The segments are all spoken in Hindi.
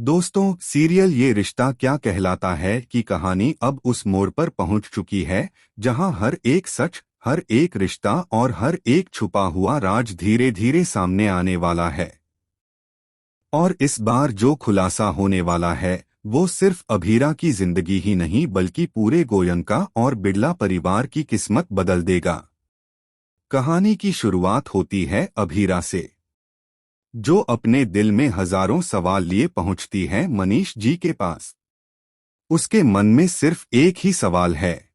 दोस्तों, सीरियल ये रिश्ता क्या कहलाता है की कहानी अब उस मोड़ पर पहुंच चुकी है जहां हर एक सच, हर एक रिश्ता और हर एक छुपा हुआ राज धीरे धीरे सामने आने वाला है। और इस बार जो खुलासा होने वाला है वो सिर्फ अभीरा की जिंदगी ही नहीं बल्कि पूरे गोयनका और बिड़ला परिवार की किस्मत बदल देगा। कहानी की शुरुआत होती है अभीरा से, जो अपने दिल में हजारों सवाल लिए पहुंचती है मनीष जी के पास। उसके मन में सिर्फ एक ही सवाल है,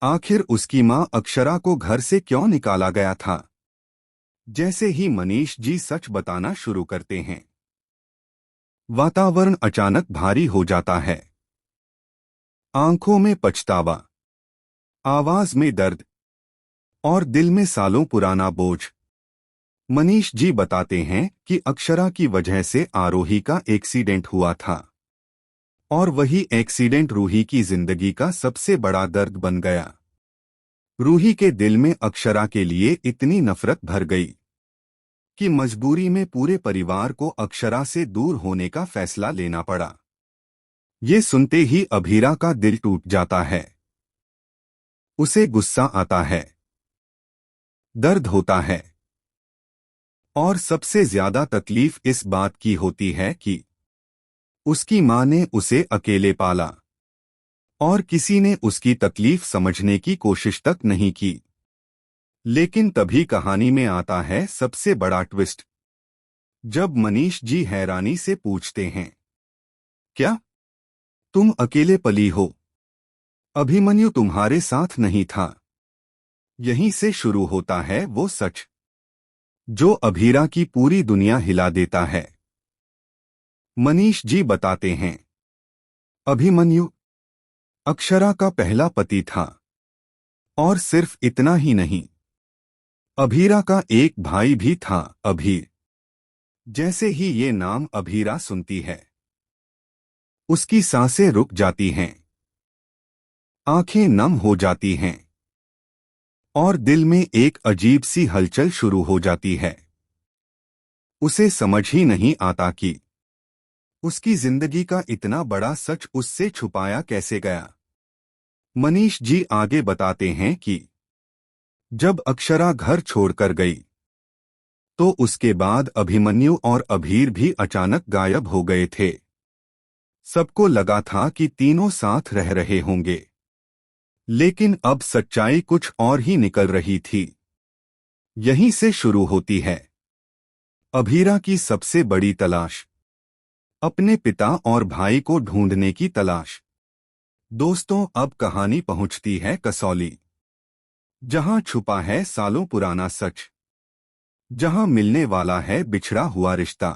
आखिर उसकी मां अक्षरा को घर से क्यों निकाला गया था। जैसे ही मनीष जी सच बताना शुरू करते हैं, वातावरण अचानक भारी हो जाता है। आंखों में पछतावा, आवाज में दर्द और दिल में सालों पुराना बोझ। मनीष जी बताते हैं कि अक्षरा की वजह से आरोही का एक्सीडेंट हुआ था और वही एक्सीडेंट रूही की जिंदगी का सबसे बड़ा दर्द बन गया। रूही के दिल में अक्षरा के लिए इतनी नफरत भर गई कि मजबूरी में पूरे परिवार को अक्षरा से दूर होने का फैसला लेना पड़ा। ये सुनते ही अभीरा का दिल टूट जाता है। उसे गुस्सा आता है, दर्द होता है और सबसे ज्यादा तकलीफ इस बात की होती है कि उसकी मां ने उसे अकेले पाला और किसी ने उसकी तकलीफ समझने की कोशिश तक नहीं की। लेकिन तभी कहानी में आता है सबसे बड़ा ट्विस्ट, जब मनीष जी हैरानी से पूछते हैं, क्या तुम अकेले पली हो? अभिमन्यु तुम्हारे साथ नहीं था? यहीं से शुरू होता है वो सच जो अभीरा की पूरी दुनिया हिला देता है। मनीष जी बताते हैं, अभिमन्यु अक्षरा का पहला पति था और सिर्फ इतना ही नहीं, अभीरा का एक भाई भी था, अभीर। जैसे ही ये नाम अभीरा सुनती है, उसकी सांसें रुक जाती हैं, आंखें नम हो जाती हैं और दिल में एक अजीब सी हलचल शुरू हो जाती है। उसे समझ ही नहीं आता कि उसकी जिंदगी का इतना बड़ा सच उससे छुपाया कैसे गया। मनीष जी आगे बताते हैं कि जब अक्षरा घर छोड़कर गई तो उसके बाद अभिमन्यु और अभीर भी अचानक गायब हो गए थे। सबको लगा था कि तीनों साथ रह रहे होंगे, लेकिन अब सच्चाई कुछ और ही निकल रही थी। यहीं से शुरू होती है अभीरा की सबसे बड़ी तलाश, अपने पिता और भाई को ढूंढने की तलाश। दोस्तों, अब कहानी पहुंचती है कसौली, जहां छुपा है सालों पुराना सच, जहां मिलने वाला है बिछड़ा हुआ रिश्ता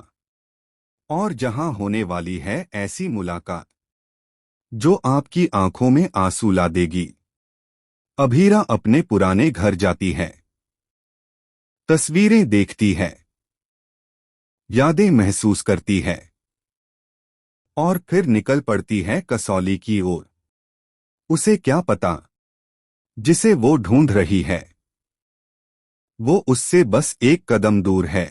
और जहां होने वाली है ऐसी मुलाकात जो आपकी आंखों में आंसू ला देगी। अभीरा अपने पुराने घर जाती है, तस्वीरें देखती है, यादें महसूस करती है और फिर निकल पड़ती है कसौली की ओर। उसे क्या पता, जिसे वो ढूंढ रही है वो उससे बस एक कदम दूर है,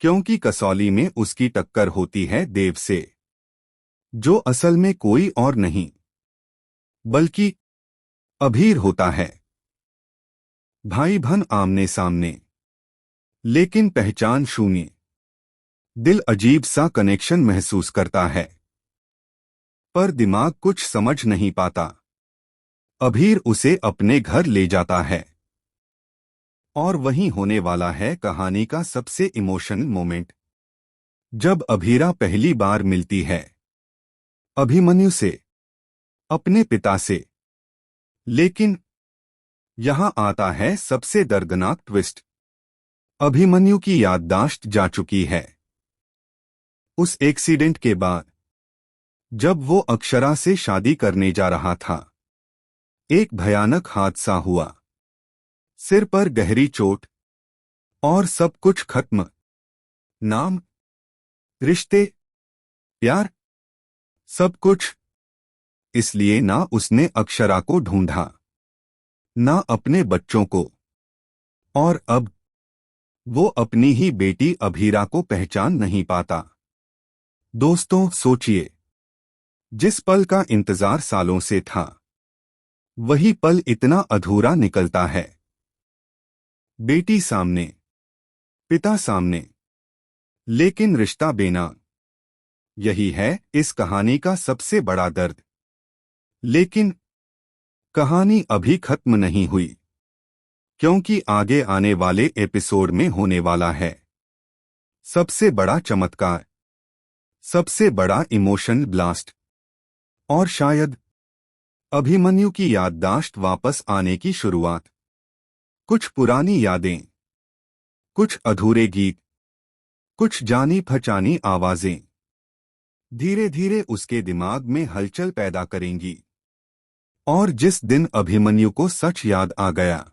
क्योंकि कसौली में उसकी टक्कर होती है देव से, जो असल में कोई और नहीं बल्कि अभीर होता है। भाई बहन आमने सामने, लेकिन पहचान शून्य। दिल अजीब सा कनेक्शन महसूस करता है, पर दिमाग कुछ समझ नहीं पाता। अभीर उसे अपने घर ले जाता है और वहीं होने वाला है कहानी का सबसे इमोशनल मोमेंट, जब अभीरा पहली बार मिलती है अभिमन्यु से, अपने पिता से। लेकिन यहां आता है सबसे दर्दनाक ट्विस्ट, अभिमन्यु की याददाश्त जा चुकी है। उस एक्सीडेंट के बाद, जब वो अक्षरा से शादी करने जा रहा था, एक भयानक हादसा हुआ। सिर पर गहरी चोट और सब कुछ खत्म। नाम, रिश्ते, प्यार, सब कुछ। इसलिए ना उसने अक्षरा को ढूंढा, ना अपने बच्चों को, और अब वो अपनी ही बेटी अभीरा को पहचान नहीं पाता। दोस्तों सोचिए, जिस पल का इंतजार सालों से था, वही पल इतना अधूरा निकलता है। बेटी सामने, पिता सामने, लेकिन रिश्ता बेना। यही है इस कहानी का सबसे बड़ा दर्द। लेकिन कहानी अभी खत्म नहीं हुई, क्योंकि आगे आने वाले एपिसोड में होने वाला है सबसे बड़ा चमत्कार, सबसे बड़ा इमोशन ब्लास्ट, और शायद अभिमन्यु की याददाश्त वापस आने की शुरुआत। कुछ पुरानी यादें, कुछ अधूरे गीत, कुछ जानी पहचानी आवाजें धीरे धीरे उसके दिमाग में हलचल पैदा करेंगी। और जिस दिन अभिमन्यु को सच याद आ गया,